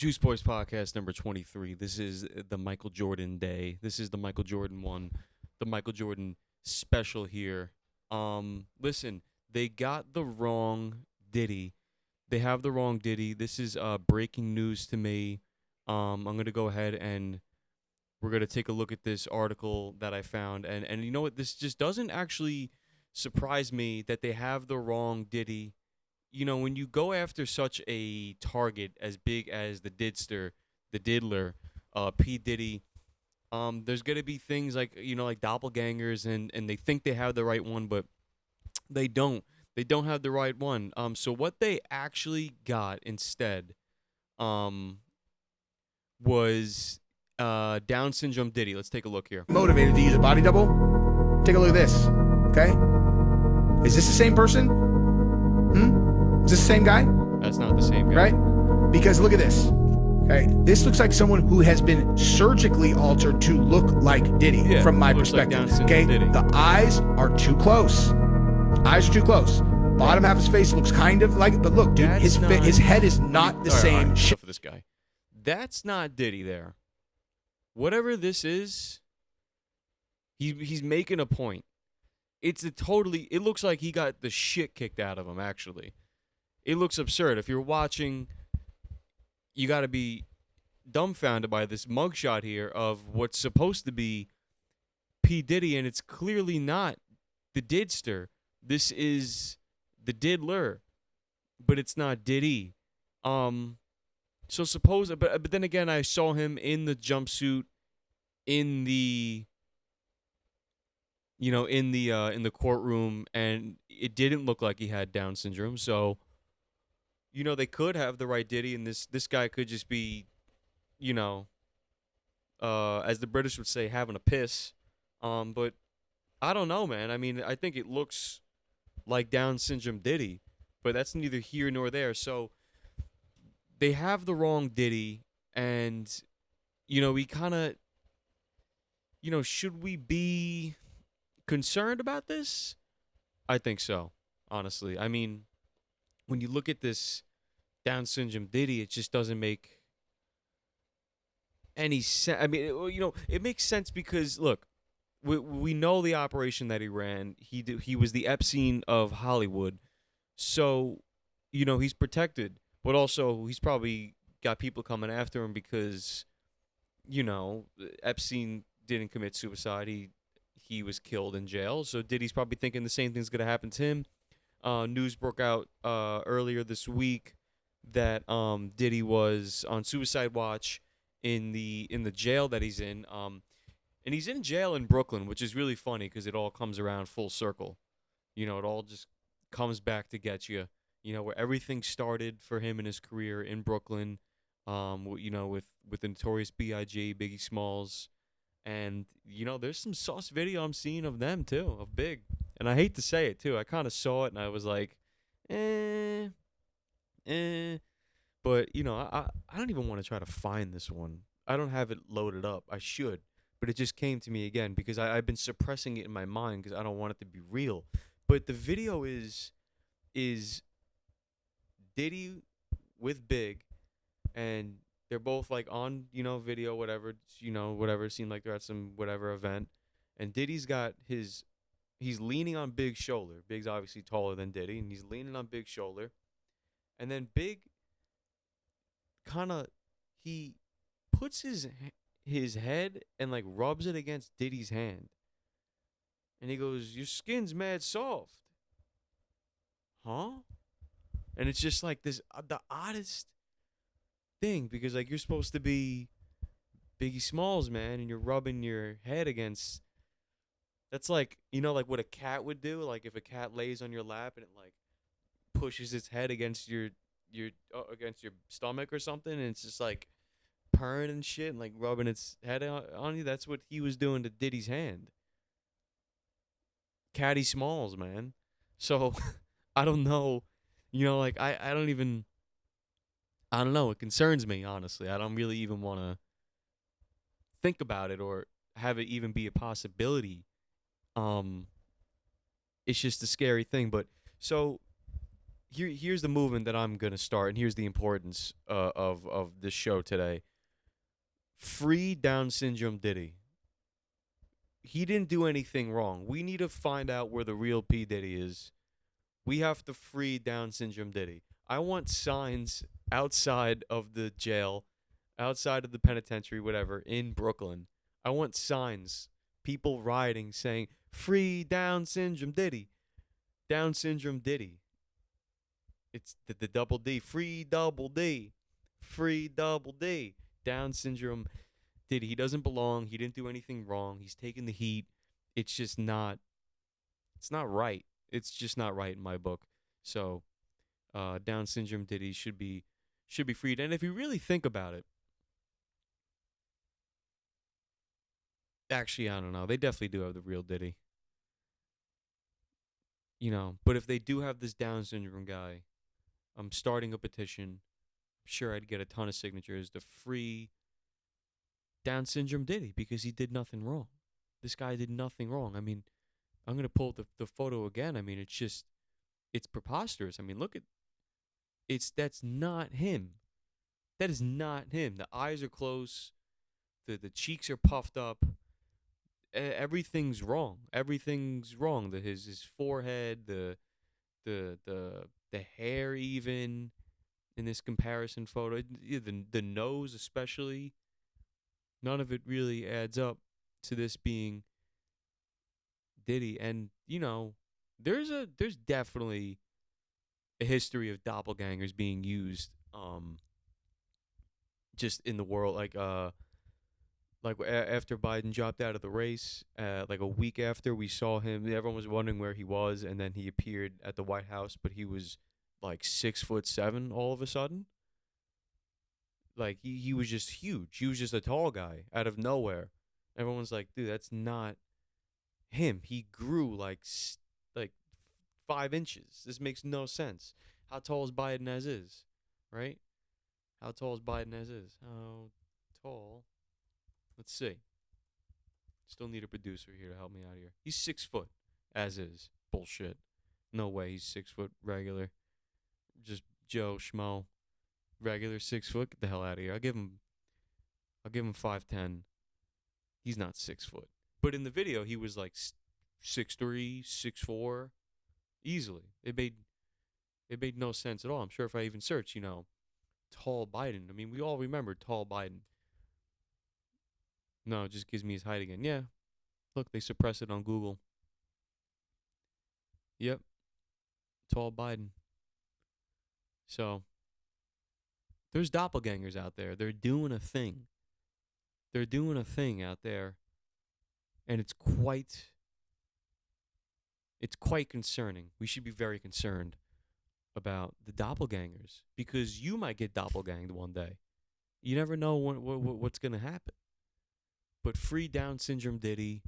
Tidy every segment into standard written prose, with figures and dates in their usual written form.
Juice Boys podcast number 23. This is the Michael Jordan day. This is the Michael Jordan one, the Michael Jordan special here. Listen, they got the wrong Diddy. They have the wrong Diddy. This is breaking news to me. I'm gonna go ahead and we're gonna take a look at this article that I found, and you know what? This just doesn't actually surprise me that they have the wrong Diddy. You know, when you go after such a target as big as the Diddler, P. Diddy, there's gonna be things like like doppelgangers, and they think they have the right one, but they don't. They don't have the right one. So what they actually got instead, um, was Down syndrome Diddy. Let's take a look here. Motivated to use a body double? Take a look at this. Okay, is this the same person? Is this the same guy? That's not the same guy. Right? Because look at this. Okay, this looks like someone who has been surgically altered to look like Diddy from my perspective. Like okay, Diddy. the eyes are too close. Eyes are too close. Bottom half of his face looks kind of like, but look, dude, his head is not the same. All right, for this guy, that's not Diddy there. Whatever this is, he's making a point. It looks like he got the shit kicked out of him, actually. It looks absurd. If you're watching, you got to be dumbfounded by this mugshot here of what's supposed to be P. Diddy, and it's clearly not the Didster. This is the Diddler, but it's not Diddy. So but then again, I saw him in the jumpsuit in the in the courtroom, and it didn't look like he had Down syndrome. So, they could have the right Diddy, and this guy could just be, as the British would say, having a piss. But I don't know, man. I mean, I think it looks like Down syndrome Diddy, but that's neither here nor there. So they have the wrong Diddy, and we kind of, should we be concerned about this? I think so, honestly. I mean, when you look at this Down syndrome Diddy, it just doesn't make any sense. I mean, it makes sense because look, we know the operation that he ran. He was the Epstein of Hollywood, so he's protected, but also he's probably got people coming after him because Epstein didn't commit suicide. He was killed in jail. So Diddy's probably thinking the same thing's gonna happen to him. News broke out earlier this week that Diddy was on suicide watch in the jail that he's in. And he's in jail in Brooklyn, which is really funny because it all comes around full circle. It all just comes back to get you. Where everything started for him in his career in Brooklyn. With the Notorious B.I.G., Biggie Smalls. And, there's some sauce video I'm seeing of them, too, of Big. And I hate to say it, too. I kind of saw it, and I was like, But, I don't even want to try to find this one. I don't have it loaded up. I should. But it just came to me again because I've been suppressing it in my mind because I don't want it to be real. But the video is Diddy with Big, and they're both like on, video, whatever, whatever. It seemed like they're at some whatever event. And Diddy's got he's leaning on Big's shoulder. Big's obviously taller than Diddy, and he's leaning on Big's shoulder. And then Big he puts his head and like rubs it against Diddy's hand. And he goes, "Your skin's mad soft." Huh? And it's just like this the oddest thing because like you're supposed to be Biggie Smalls, man, and you're rubbing your head against. That's like like what a cat would do. Like if a cat lays on your lap and it like pushes its head against your stomach or something, and it's just like purring and shit and like rubbing its head on you. That's what he was doing to Diddy's hand. Catty Smalls, man. So I don't know. Like I don't know. It concerns me, honestly. I don't really even want to think about it or have it even be a possibility. It's just a scary thing. But so here's the movement that I'm gonna start, and here's the importance of this show today. Free Down syndrome Diddy. He didn't do anything wrong. We need to find out where the real P Diddy is. We have to free Down syndrome Diddy. I want signs outside of the jail, outside of the penitentiary, whatever, in Brooklyn. I want signs, people rioting saying, "Free Down syndrome Diddy, Down syndrome Diddy." It's the double D, free double D, free double D. Down syndrome Diddy. He doesn't belong. He didn't do anything wrong. He's taking the heat. It's just not. It's not right. It's just not right in my book. So, Down syndrome Diddy should be freed. And if you really think about it, actually, I don't know. They definitely do have the real Diddy. But if they do have this Down syndrome guy, I'm starting a petition. I'm sure I'd get a ton of signatures to free Down syndrome Diddy because he did nothing wrong. This guy did nothing wrong. I mean, I'm gonna pull up the photo again. I mean, it's preposterous. I mean, look at that's not him. That is not him. The eyes are close. The cheeks are puffed up. Everything's wrong. Everything's wrong. His forehead, the hair, even in this comparison photo, the nose especially. None of it really adds up to this being Diddy. And there's definitely a history of doppelgangers being used just in the world, after Biden dropped out of the race, like a week after we saw him, everyone was wondering where he was, and then he appeared at the White House, but he was like 6'7" all of a sudden. Like he was just huge. He was just a tall guy out of nowhere. Everyone's like, dude, that's not him. He grew like 5 inches. This makes no sense. How tall is Biden as is, right? How tall is Biden as is? How tall? Let's see. Still need a producer here to help me out here. He's 6 foot as is. Bullshit. No way. He's 6 foot regular. Just Joe Schmo. Regular 6 foot. Get the hell out of here. I'll give him 5'10". He's not 6 foot. But in the video, he was like 6'3", 6'4", easily. It made no sense at all. I'm sure if I even search, tall Biden. I mean, we all remember tall Biden. No, it just gives me his height again. Yeah. Look, they suppress it on Google. Yep. Tall Biden. So, there's doppelgangers out there. They're doing a thing. They're doing a thing out there. And it's quite concerning. We should be very concerned about the doppelgangers because you might get doppelganged one day. You never know what's going to happen. But free Down syndrome Diddy.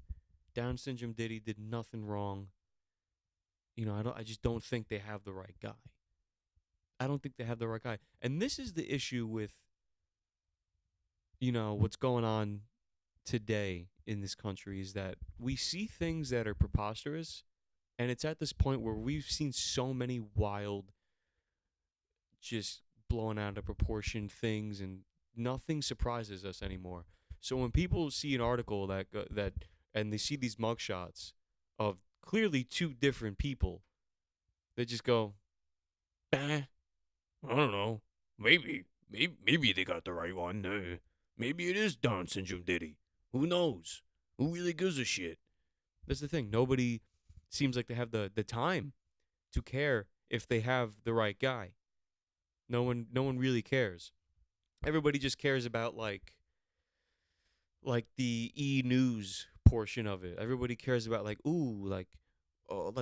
Down syndrome Diddy did nothing wrong. I just don't think they have the right guy. I don't think they have the right guy. And this is the issue with, what's going on today in this country is that we see things that are preposterous. And it's at this point where we've seen so many wild, just blown out of proportion things, and nothing surprises us anymore. So when people see an article and they see these mugshots of clearly two different people, they just go, bah, I don't know. Maybe they got the right one. Maybe it is Down syndrome Diddy. Who knows? Who really gives a shit? That's the thing. Nobody seems like they have the time to care if they have the right guy. No one really cares. Everybody just cares about like the e-news portion of it. Everybody cares about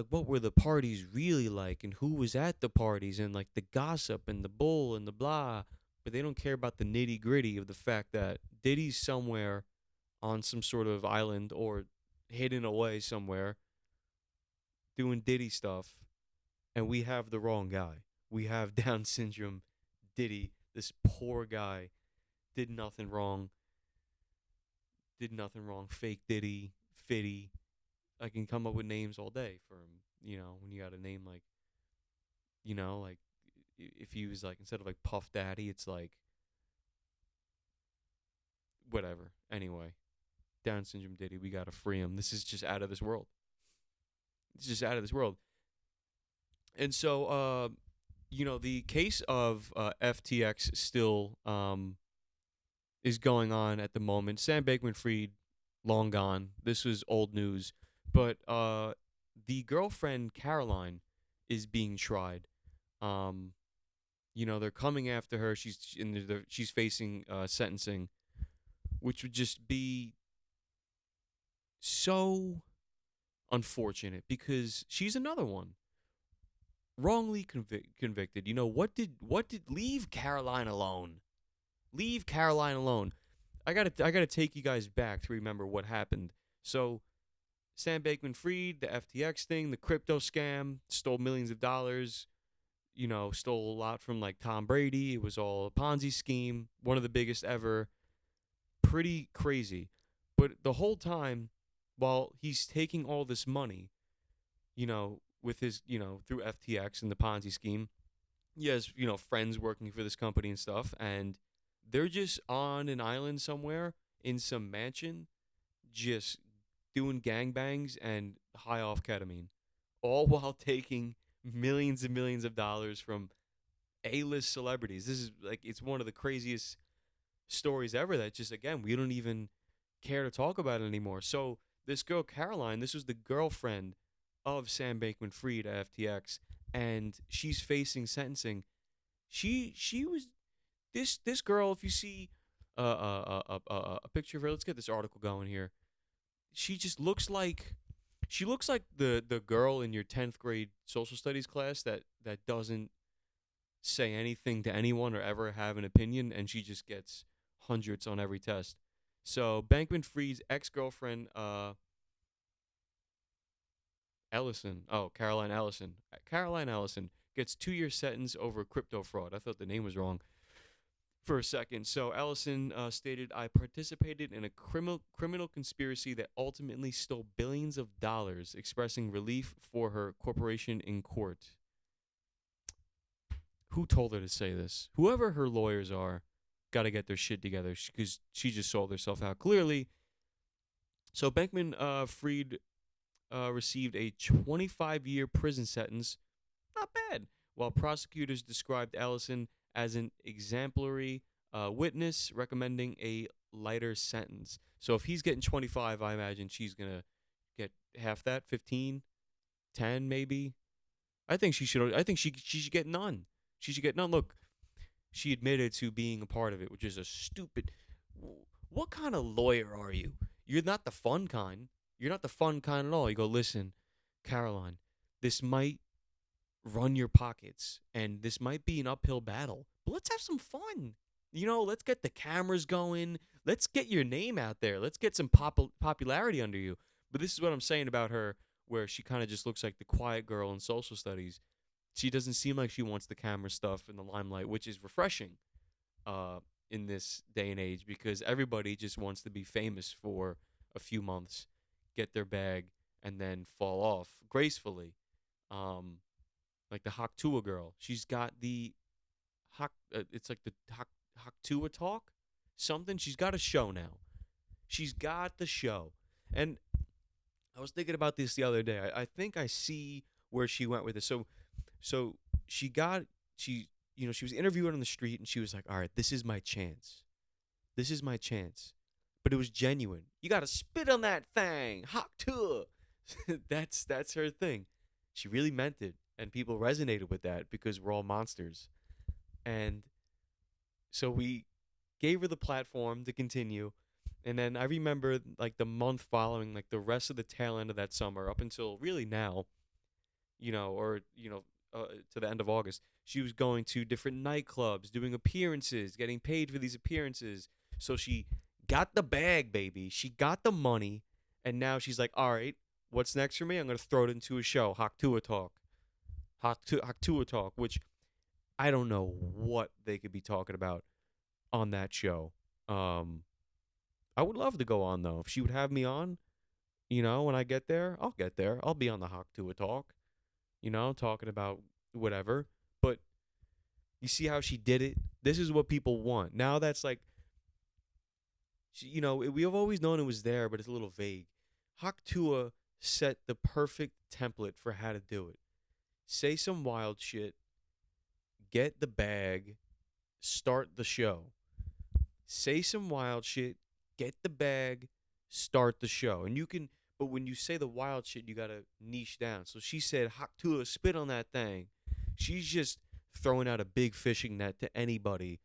what were the parties really like and who was at the parties and like the gossip and the bull and the blah. But they don't care about the nitty gritty of the fact that Diddy's somewhere on some sort of island or hidden away somewhere doing Diddy stuff, and we have the wrong guy. We have Down syndrome Diddy. This poor guy did nothing wrong. Fake Diddy, Fitty. I can come up with names all day for him. When you got a name like You know, like if he was like instead of like Puff Daddy, it's like whatever. Anyway, Down syndrome Diddy, we gotta free him. This is just out of this world. It's just out of this world. And so, the case of FTX still is going on at the moment. Sam Bankman-Fried, long gone. This was old news. But the girlfriend, Caroline, is being tried. Um, they're coming after her. She's facing sentencing, which would just be so unfortunate because she's another one wrongly convicted. What did leave Caroline alone? Leave Caroline alone. I gotta take you guys back to remember what happened. So Sam Bankman-Fried, the FTX thing, the crypto scam, stole millions of dollars. Stole a lot from like Tom Brady. It was all a Ponzi scheme, one of the biggest ever. Pretty crazy. But the whole time, while he's taking all this money, with his, through FTX and the Ponzi scheme, he has, friends working for this company and stuff, and they're just on an island somewhere in some mansion, just doing gangbangs and high off ketamine, all while taking millions and millions of dollars from A-list celebrities. This is like, it's one of the craziest stories ever that just, again, we don't even care to talk about it anymore. So this girl, Caroline, this was the girlfriend of Sam Bankman-Fried at FTX, and she's facing sentencing. She was this girl. If you see a picture of her, let's get this article going here. She just looks like the girl in your 10th grade social studies class that doesn't say anything to anyone or ever have an opinion, and she just gets hundreds on every test. So Bankman-Fried's ex-girlfriend, Caroline Allison. Caroline Allison gets 2-year sentence over crypto fraud. I thought the name was wrong for a second. So Allison stated, "I participated in a criminal conspiracy that ultimately stole billions of dollars," expressing relief for her corporation in court. Who told her to say this? Whoever her lawyers are, got to get their shit together because she just sold herself out clearly. So Bankman-Fried received a 25-year prison sentence. Not bad. While prosecutors described Allison as an exemplary witness, recommending a lighter sentence. So if he's getting 25, I imagine she's going to get half that, 15, 10 maybe. I think she should get none. She should get none. Look, she admitted to being a part of it, which is a stupid. What kind of lawyer are you? You're not the fun kind. You're not the fun kind at all. You go, "Listen, Caroline, this might run your pockets and this might be an uphill battle, but let's have some fun. Let's get the cameras going. Let's get your name out there. Let's get some popularity under you." But this is what I'm saying about her, where she kind of just looks like the quiet girl in social studies. She doesn't seem like she wants the camera stuff and the limelight, which is refreshing in this day and age because everybody just wants to be famous for a few months, get their bag, and then fall off gracefully. Like the Haktua girl. She's got the it's like the Haktua talk, something. She's got a show now. She's got the show. And I was thinking about this the other day. I think I see where she went with it. So she was interviewed on the street and she was like, "All right, this is my chance. This is my chance." But it was genuine. You got to spit on that thing. Haktua. That's her thing. She really meant it. And people resonated with that because we're all monsters. And so we gave her the platform to continue. And then I remember like the month following, like the rest of the tail end of that summer up until really now, to the end of August, she was going to different nightclubs, doing appearances, getting paid for these appearances. So she got the bag, baby. She got the money. And now she's like, "All right, what's next for me? I'm going to throw it into a show, Haktua Talk. Haktua Talk," which I don't know what they could be talking about on that show. I would love to go on, though. If she would have me on, when I get there, I'll get there. I'll be on the Haktua Talk, talking about whatever. But you see how she did it? This is what people want. Now that's like, we have always known it was there, but it's a little vague. Haktua set the perfect template for how to do it. Say some wild shit, get the bag, start the show. Say some wild shit, get the bag, start the show. And you can, but when you say the wild shit, you gotta niche down. So she said, Haktua, spit on that thing. She's just throwing out a big fishing net to anybody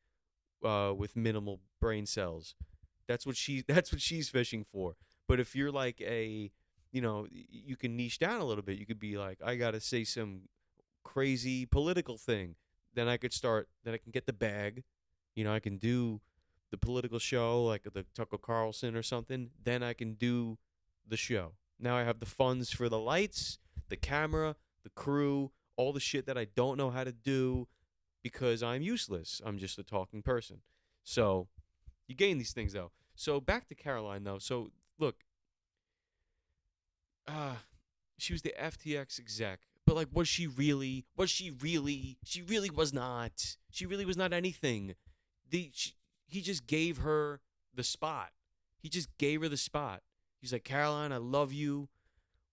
with minimal brain cells. That's what she's fishing for. But if you're like you can niche down a little bit. You could be like, I gotta say some crazy political thing. Then I could start. Then I can get the bag. I can do the political show like the Tucker Carlson or something. Then I can do the show. Now I have the funds for the lights, the camera, the crew, all the shit that I don't know how to do because I'm useless. I'm just a talking person. So you gain these things though. So back to Caroline though. So look, she was the FTX exec. But like, was she really? Was she really? She really was not. She really was not anything. He just gave her the spot. He just gave her the spot. He's like, Caroline, I love you.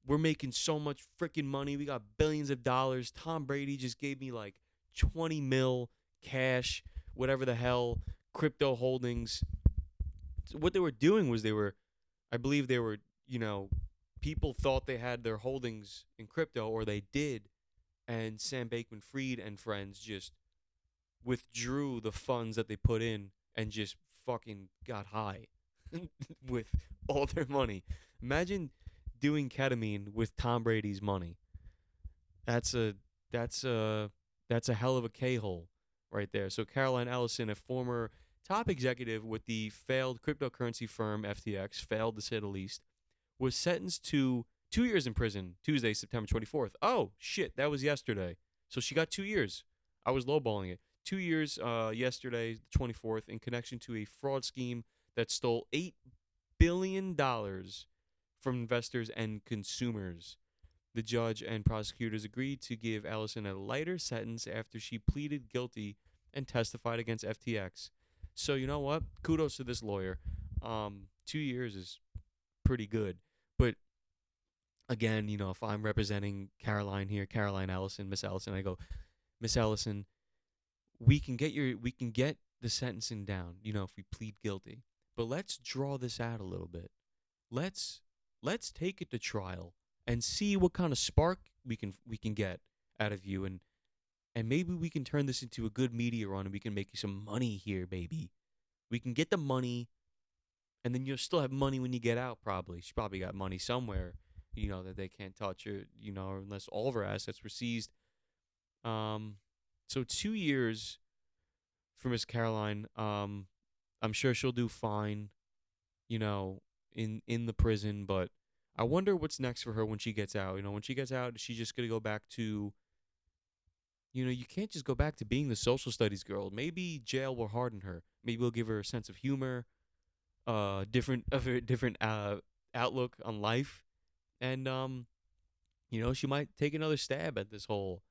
We're making so much freaking money. We got billions of dollars. Tom Brady just gave me like 20 mil cash, whatever the hell, crypto holdings. What they were doing was I believe they were, people thought they had their holdings in crypto, or they did, and Sam Bankman-Fried and friends just withdrew the funds that they put in and just fucking got high with all their money. Imagine doing ketamine with Tom Brady's money. That's a hell of a K-hole right there. So Caroline Allison, a former top executive with the failed cryptocurrency firm FTX, failed to say the least, was sentenced to 2 years in prison Tuesday, September 24th. Oh, shit, that was yesterday. So she got 2 years. I was lowballing it. 2 years yesterday, the 24th, in connection to a fraud scheme that stole $8 billion from investors and consumers. The judge and prosecutors agreed to give Allison a lighter sentence after she pleaded guilty and testified against FTX. So you know what? Kudos to this lawyer. 2 years is pretty good. But again, if I'm representing Caroline here, Caroline Allison, Miss Allison, I go, Miss Allison, we can get the sentencing down, if we plead guilty. But let's draw this out a little bit. Let's take it to trial and see what kind of spark we can get out of you, and maybe we can turn this into a good media run, and we can make you some money here, baby. We can get the money, and then you'll still have money when you get out, probably. She probably got money somewhere, that they can't touch, or, unless all of her assets were seized. So 2 years for Miss Caroline. I'm sure she'll do fine, in the prison, but I wonder what's next for her when she gets out. When she gets out, is she just going to go back to, you can't just go back to being the social studies girl. Maybe jail will harden her. Maybe it'll give her a sense of humor, different outlook on life, and she might take another stab at this whole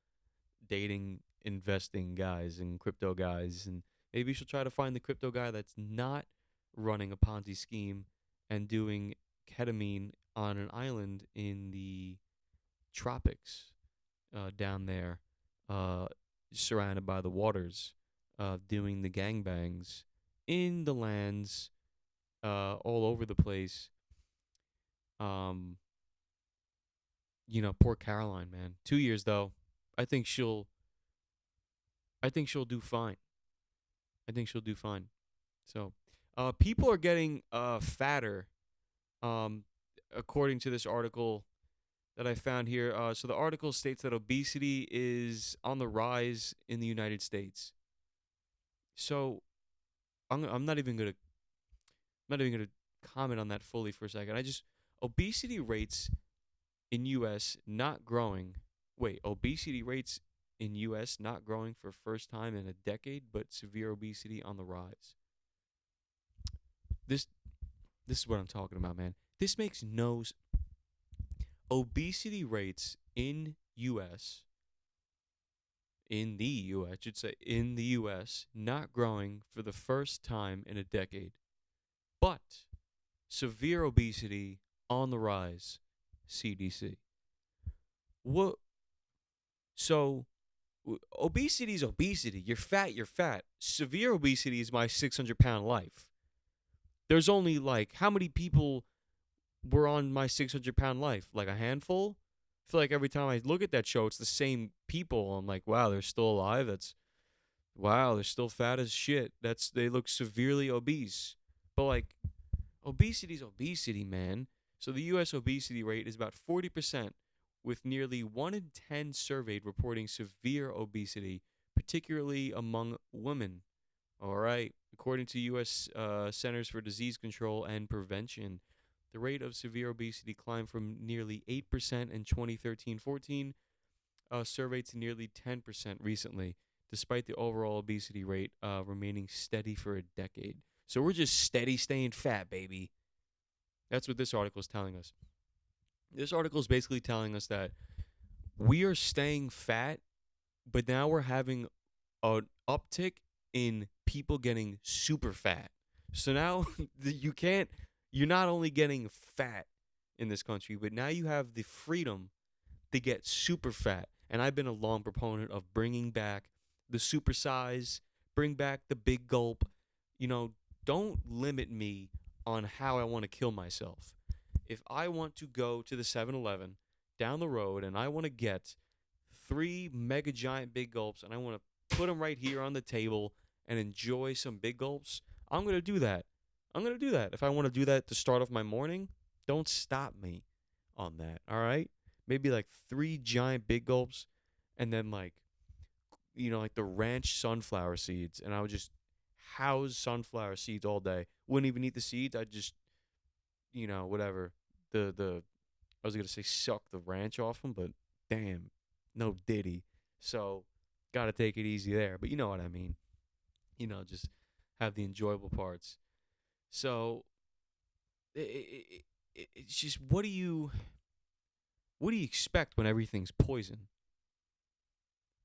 dating, investing guys and crypto guys, and maybe she'll try to find the crypto guy that's not running a Ponzi scheme and doing ketamine on an island in the tropics down there, surrounded by the waters, doing the gangbangs in the lands all over the place. Poor Caroline, man. 2 years though. I think she'll do fine. I think she'll do fine. So, people are getting fatter, according to this article that I found here. So the article states that obesity is on the rise in the United States. So, I'm not even gonna comment on that fully for a second. Obesity rates in U.S. not growing. Wait, obesity rates in U.S. not growing for first time in a decade, but severe obesity on the rise. This is what I'm talking about, man. This makes no obesity rates in U.S. in the U.S., I should say in the U.S., not growing for the first time in a decade. But severe obesity on the rise, CDC. What? So obesity is obesity. You're fat, you're fat. Severe obesity is my 600-pound life. There's only like, how many people were on my 600-pound life? Like a handful? I feel like every time I look at that show, it's the same people. I'm like, wow, they're still alive. Wow, they're still fat as shit. They look severely obese. But like, obesity's obesity, man. So the U.S. obesity rate is about 40%, with nearly 1 in 10 surveyed reporting severe obesity, particularly among women. All right. According to U.S. Centers for Disease Control and Prevention, the rate of severe obesity climbed from nearly 8% in 2013-14 survey to nearly 10% recently, despite the overall obesity rate remaining steady for a decade. So we're just steady staying fat, baby. That's what this article is telling us. This article is basically telling us that we are staying fat, but now we're having an uptick in people getting super fat. So now you're not only getting fat in this country, but now you have the freedom to get super fat. And I've been a long proponent of bringing back the super size, bring back the big gulp. Don't limit me on how I want to kill myself. If I want to go to the 7-Eleven down the road and I want to get 3 mega giant big gulps and I want to put them right here on the table and enjoy some big gulps, I'm going to do that. If I want to do that to start off my morning, don't stop me on that, all right? Maybe like 3 giant big gulps and then like the ranch sunflower seeds, and I would just house sunflower seeds all day. Wouldn't even eat the seeds. I'd just whatever. I was going to say suck the ranch off them, but damn, no Diddy. So, got to take it easy there, but you know what I mean. Just have the enjoyable parts. So, it's just, what do you expect when everything's poison?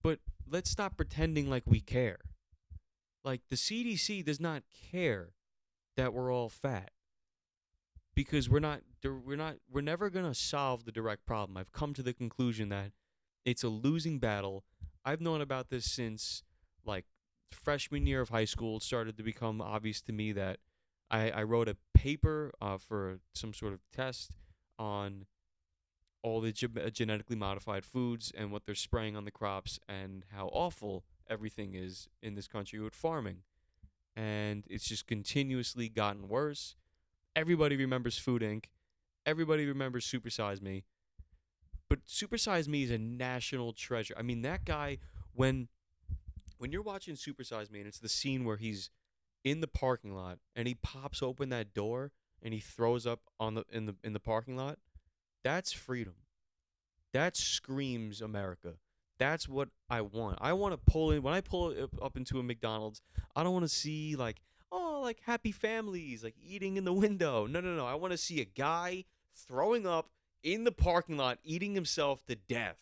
But let's stop pretending like we care. Like, the CDC does not care that we're all fat, because we're never going to solve the direct problem. I've come to the conclusion that it's a losing battle. I've known about this since like freshman year of high school. It started to become obvious to me that I wrote a paper for some sort of test on all the genetically modified foods and what they're spraying on the crops and how awful everything is in this country with farming. And it's just continuously gotten worse. Everybody remembers Food Inc. Everybody remembers Super Size Me. But Super Size Me is a national treasure. I mean, that guy, when you're watching Super Size Me and it's the scene where he's in the parking lot and he pops open that door and he throws up in the parking lot, that's freedom. That screams America. That's what I want. I want to pull in. When I pull up into a McDonald's, I don't want to see like happy families like eating in the window. No. I want to see a guy throwing up in the parking lot eating himself to death.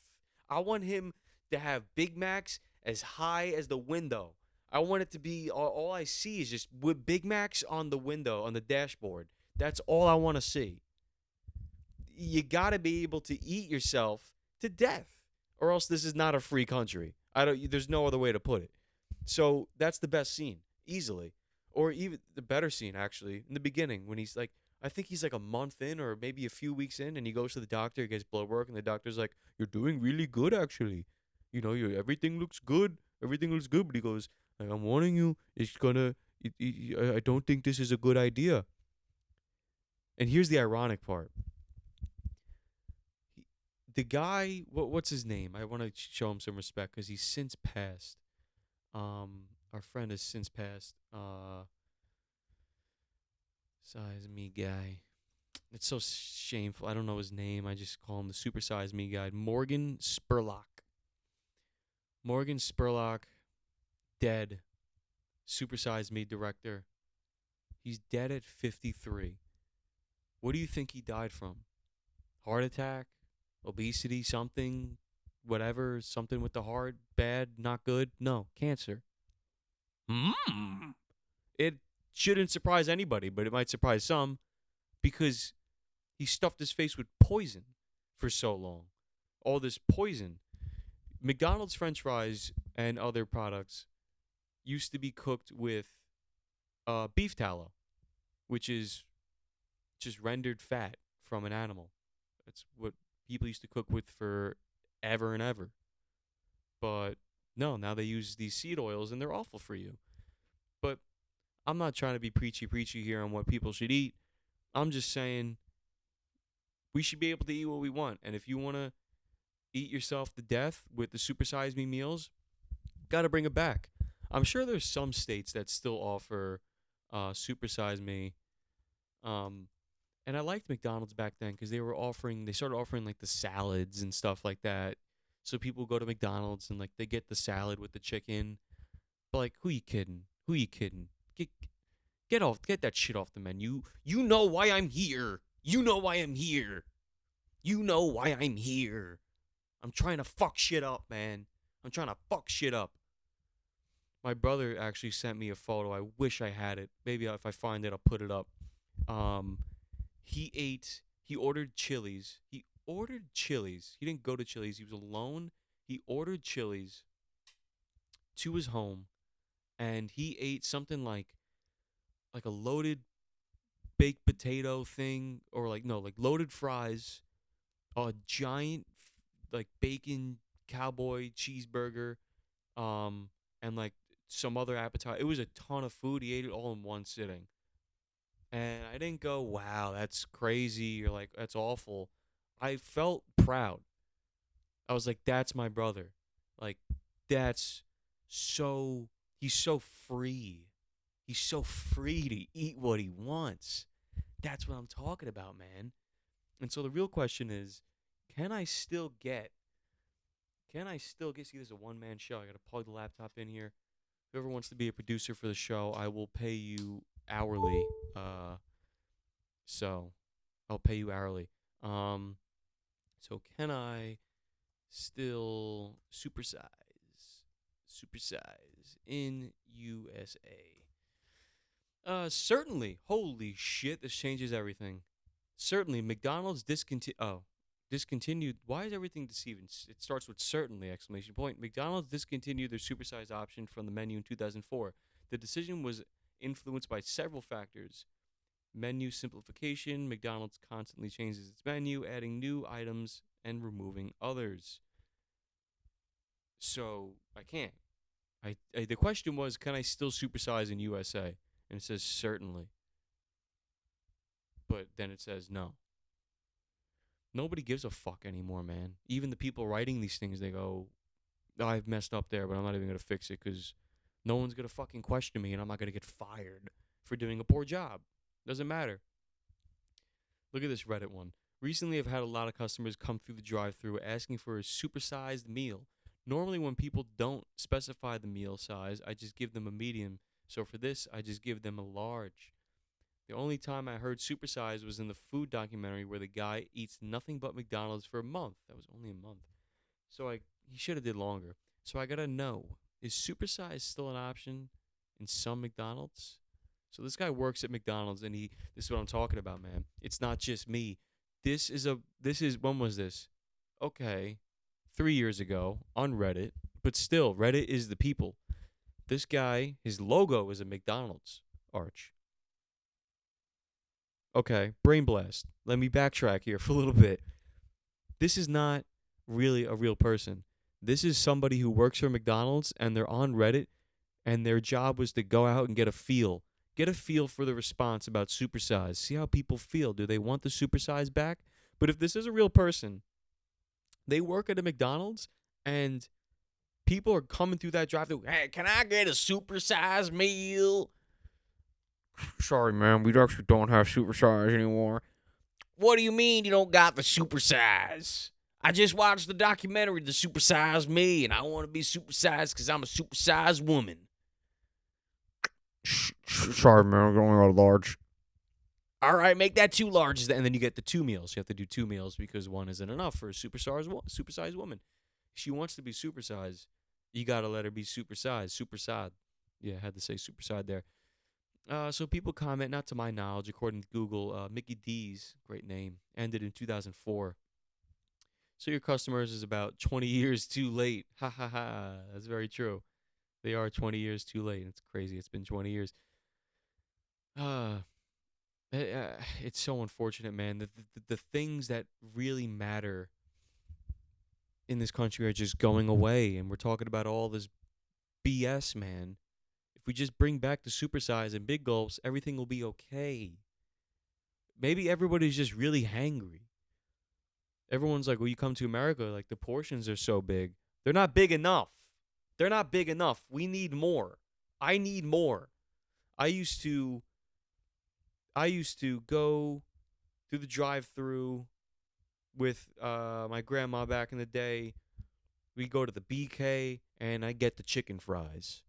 I want him to have Big Macs as high as the window. I want it to be all I see is just with Big Macs on the window, on the dashboard. That's all I want to see. You got to be able to eat yourself to death, or else this is not a free country. There's no other way to put it. So that's the best scene, easily. Or even the better scene, actually, in the beginning when he's like, I think he's like a month in or maybe a few weeks in, and he goes to the doctor, gets blood work, and the doctor's like, "You're doing really good, actually. Everything looks good. Everything looks good." But he goes, like, "I'm warning you, I don't think this is a good idea." And here's the ironic part. The guy, what's his name? I want to show him some respect because he's since passed. Our friend has since passed. Size Me guy. It's so shameful. I don't know his name. I just call him the Super Size Me guy. Morgan Spurlock. Morgan Spurlock, dead. Super Size Me director. He's dead at 53. What do you think he died from? Heart attack? Obesity? Something? whatever, something with the heart, bad, not good. No, cancer. It shouldn't surprise anybody, but it might surprise some because he stuffed his face with poison for so long. All this poison. McDonald's French fries and other products used to be cooked with beef tallow, which is just rendered fat from an animal. That's what people used to cook with for ever and ever. But no, now they use these seed oils and they're awful for you. But I'm not trying to be preachy here on what people should eat. I'm just saying we should be able to eat what we want. And if you want to eat yourself to death with the Super Size Me meals, got to bring it back. I'm sure there's some states that still offer Super Size Me. And I liked McDonald's back then because they started offering like the salads and stuff like that. So people go to McDonald's and like they get the salad with the chicken. But like, who you kidding? Get that shit off the menu. You know why I'm here. You know why I'm here. You know why I'm here. I'm trying to fuck shit up, man. I'm trying to fuck shit up. My brother actually sent me a photo. I wish I had it. Maybe if I find it, I'll put it up. He ordered Chili's. He didn't go to Chili's. He was alone. He ordered Chili's to his home, and he ate something like a loaded baked potato thing, or like loaded fries, a giant like bacon cowboy cheeseburger, and like some other appetizer. It was a ton of food. He ate it all in one sitting. And I didn't go, wow, that's crazy, or like, that's awful. I felt proud. I was like, that's my brother. Like, he's so free. He's so free to eat what he wants. That's what I'm talking about, man. And so the real question is, can I still get, see, this is a one-man show. I got to plug the laptop in here. Whoever wants to be a producer for the show, I will pay you hourly. So I'll pay you hourly. So can I still supersize in USA? Certainly. Holy shit, this changes everything. Certainly, McDonald's discontinued. Why is everything deceiving? It starts with certainly, exclamation point. McDonald's discontinued their supersize option from the menu in 2004. The decision was influenced by several factors. Menu simplification. McDonald's constantly changes its menu, adding new items and removing others. So I can't. The question was, can I still supersize in USA? And it says certainly. But then it says no. Nobody gives a fuck anymore, man. Even the people writing these things, they go, oh, I've messed up there, but I'm not even going to fix it because no one's going to fucking question me and I'm not going to get fired for doing a poor job. Doesn't matter. Look at this Reddit one. Recently, I've had a lot of customers come through the drive-thru asking for a supersized meal. Normally, when people don't specify the meal size, I just give them a medium. So for this, I just give them a large. The only time I heard supersize was in the food documentary where the guy eats nothing but McDonald's for a month. That was only a month. So he should have did longer. So I got to know, is supersize still an option in some McDonald's? So this guy works at McDonald's, and this is what I'm talking about, man. It's not just me. When was this? Okay, 3 years ago on Reddit, but still, Reddit is the people. This guy, his logo is a McDonald's arch. Okay, brain blast. Let me backtrack here for a little bit. This is not really a real person. This is somebody who works for McDonald's, and they're on Reddit, and their job was to go out and get a feel for the response about supersize. See how people feel. Do they want the supersize back? But if this is a real person, they work at a McDonald's, and people are coming through that drive-thru. Hey, can I get a supersize meal? Sorry, man, we actually don't have supersize anymore. What do you mean you don't got the supersize? I just watched the documentary, The Supersize Me, and I want to be supersized because I'm a supersized woman. Sorry, man, I'm only got a large. All right, make that 2 larges, and then you get the 2 meals. You have to do 2 meals because one isn't enough for a supersized woman. She wants to be supersized. You gotta let her be supersized. Supersized. Yeah, I had to say supersized there. So people comment, not to my knowledge, according to Google, Mickey D's, great name, ended in 2004. So your customers is about 20 years too late. Ha ha ha. That's very true. They are 20 years too late. It's crazy. It's been 20 years. Uh, it's so unfortunate, man. The things that really matter in this country are just going away. And we're talking about all this BS, man. If we just bring back the supersize and big gulps, everything will be okay. Maybe everybody's just really hangry. Everyone's like, well, you come to America, like the portions are so big. They're not big enough. They're not big enough. We need more. I need more. I used to go through the drive-through with my grandma back in the day. We go to the BK and I get the chicken fries.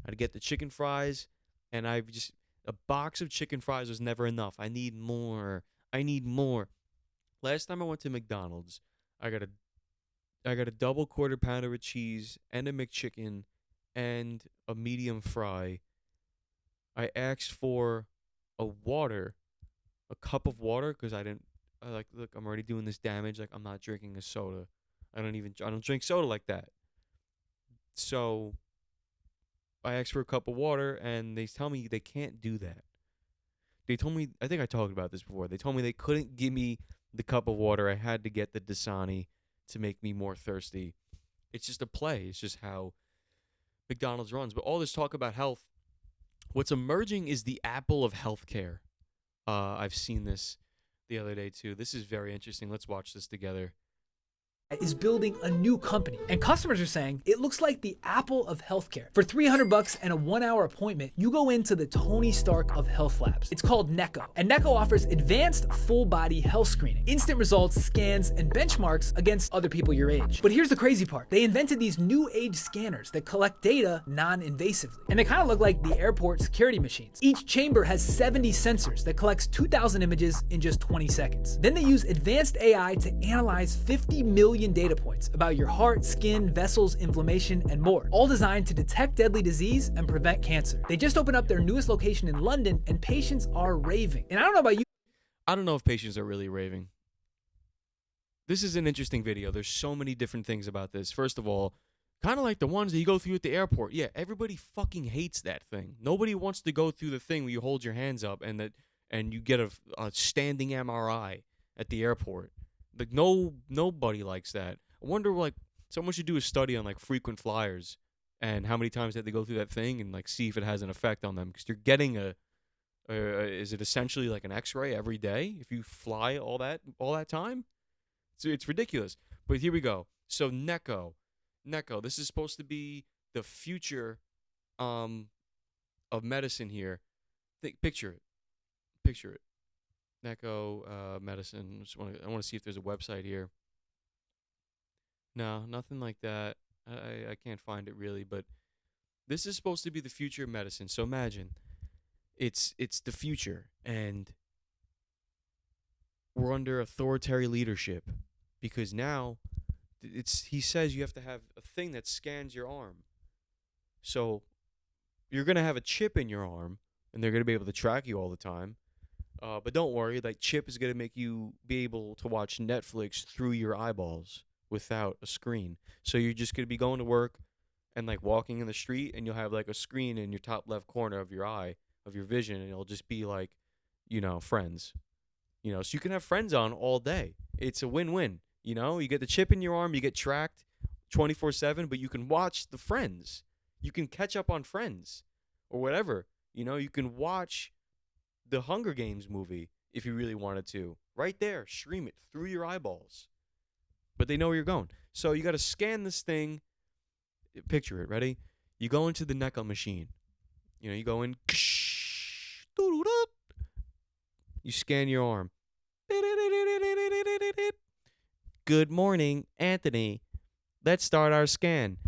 I'd get the chicken fries, and a box of chicken fries was never enough. I need more. I need more. Last time I went to McDonald's, I got a double quarter pounder with cheese and a McChicken and a medium fry. I asked for a cup of water, because I look, I'm already doing this damage. Like, I'm not drinking a soda. I don't drink soda like that. So I asked for a cup of water, and they tell me they can't do that. They told me, I think I talked about this before. They told me they couldn't give me the cup of water. I had to get the Dasani to make me more thirsty. It's just a play. It's just how McDonald's runs. But all this talk about health, what's emerging is the Apple of healthcare. I've seen this the other day too. This is very interesting. Let's watch this together. Is building a new company, and customers are saying it looks like the Apple of healthcare. For $300 and a 1-hour appointment, you go into the Tony Stark of health labs. It's called Neco, and Neco offers advanced full-body health screening, instant results, scans, and benchmarks against other people your age. But here's the crazy part: they invented these new age scanners that collect data non-invasively, and they kind of look like the airport security machines. Each chamber has 70 sensors that collects 2,000 images in just 20 seconds. Then they use advanced AI to analyze 50 million data points about your heart, skin, vessels, inflammation, and more, all designed to detect deadly disease and prevent cancer. They just opened up their newest location in London, and patients are raving. And I don't know about you. I don't know if patients are really raving. This is an interesting video. There's so many different things about this. First of all, kind of like the ones that you go through at the airport. Yeah, everybody fucking hates that thing. Nobody wants to go through the thing where you hold your hands up and you get a standing MRI at the airport. Like, nobody likes that. I wonder, like, someone should do a study on, like, frequent flyers and how many times that they go through that thing and, like, see if it has an effect on them. Because you're getting is it essentially like an X-ray every day if you fly all that time? So it's ridiculous. But here we go. So Neco, this is supposed to be the future of medicine here. Picture it. Neco medicine. I want to see if there's a website here. No, nothing like that. I can't find it really, but this is supposed to be the future of medicine. So imagine it's the future, and we're under authoritarian leadership, because now he says you have to have a thing that scans your arm. So you're going to have a chip in your arm, and they're going to be able to track you all the time. But don't worry, that chip is going to make you be able to watch Netflix through your eyeballs without a screen. So you're just going to be going to work and, like, walking in the street, and you'll have, like, a screen in your top left corner of your eye, of your vision, and it'll just be like, Friends. So you can have Friends on all day. It's a win-win. You get the chip in your arm, you get tracked 24/7, but you can watch the Friends. You can catch up on Friends or whatever. You can watch the Hunger Games movie if you really wanted to. Right there, stream it through your eyeballs. But they know where you're going. So you got to scan this thing. Picture it, ready? You go into the Neco machine. You go in. You scan your arm. Good morning, Anthony. Let's start our scan.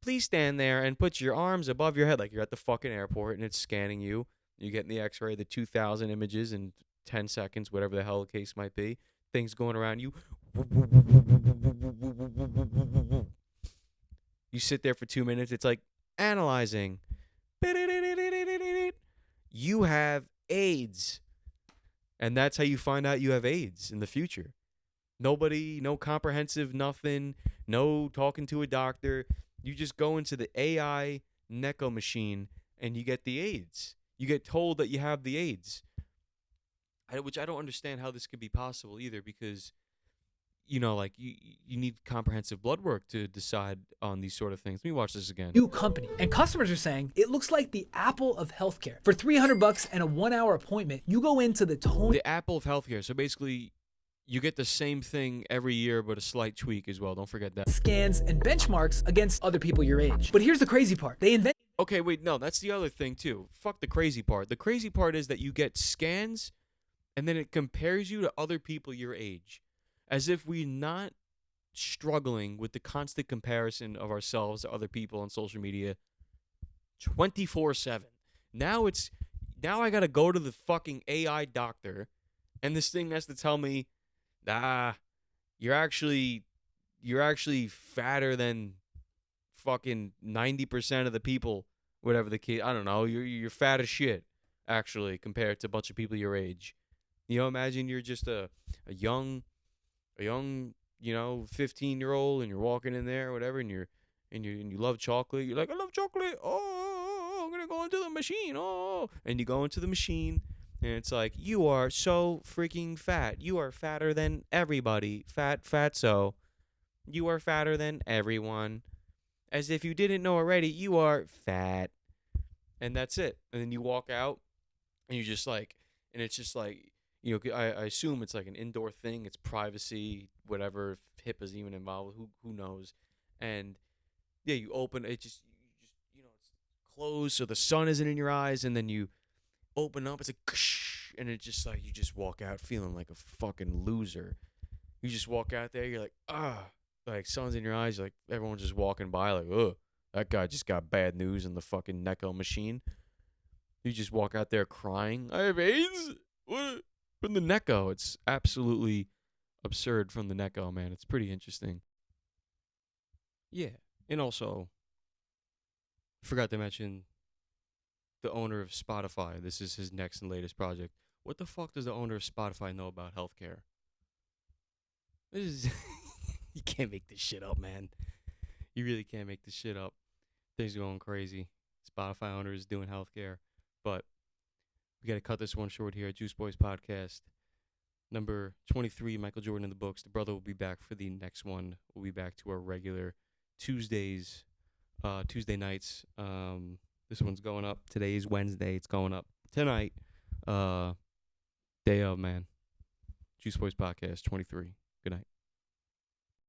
Please stand there and put your arms above your head like you're at the fucking airport and it's scanning you. You're getting the X-ray, the 2,000 images in 10 seconds, whatever the hell the case might be. Things going around you. You sit there for 2 minutes. It's like analyzing. You have AIDS. And that's how you find out you have AIDS in the future. Nobody, no comprehensive nothing, no talking to a doctor. You just go into the AI Neco machine and you get the AIDS. You get told that you have the AIDS. Which I don't understand how this could be possible either, because like you need comprehensive blood work to decide on these sort of things. Let me watch this again. New company. And customers are saying it looks like the Apple of healthcare. For $300 and a 1-hour appointment, you go into the The Apple of healthcare. So basically, you get the same thing every year, but a slight tweak as well. Don't forget that. Scans and benchmarks against other people your age. But here's the crazy part. They invent. Okay, wait, no, that's the other thing too. Fuck the crazy part. The crazy part is that you get scans, and then it compares you to other people your age. As if we're not struggling with the constant comparison of ourselves to other people on social media 24/7. Now I gotta go to the fucking AI doctor, and this thing has to tell me, you're actually fatter than fucking 90% of the people, whatever the kid. I don't know. You're fat as shit, actually, compared to a bunch of people your age. Imagine you're just a young 15-year-old, and you're walking in there or whatever, and you love chocolate. You're like, I love chocolate. Oh, I'm gonna go into the machine. Oh, and you go into the machine, and it's like, you are so freaking fat. You are fatter than everybody. Fatso. You are fatter than everyone. As if you didn't know already, you are fat. And that's it. And then you walk out, and you're just like, and it's just like, I assume it's like an indoor thing. It's privacy, whatever. If HIPAA's even involved, who knows? And yeah, you open it, just it's closed, so the sun isn't in your eyes, and then you open up. It's like, and it's just like you just walk out feeling like a fucking loser. You just walk out there, you're like, like sun's in your eyes. You're like, everyone's just walking by, like, that guy just got bad news in the fucking Neco machine. You just walk out there crying. I have AIDS. What? From the Neco. It's absolutely absurd from the Neco, man. It's pretty interesting. Yeah. And also, forgot to mention the owner of Spotify. This is his next and latest project. What the fuck does the owner of Spotify know about healthcare? This is you can't make this shit up, man. You really can't make this shit up. Things are going crazy. Spotify owner is doing healthcare. But we got to cut this one short here. Juice Boys Podcast. Number 23, Michael Jordan in the books. The brother will be back for the next one. We'll be back to our regular Tuesday nights. This one's going up. Today is Wednesday. It's going up tonight. Day of, man. Juice Boys Podcast 23. Good night.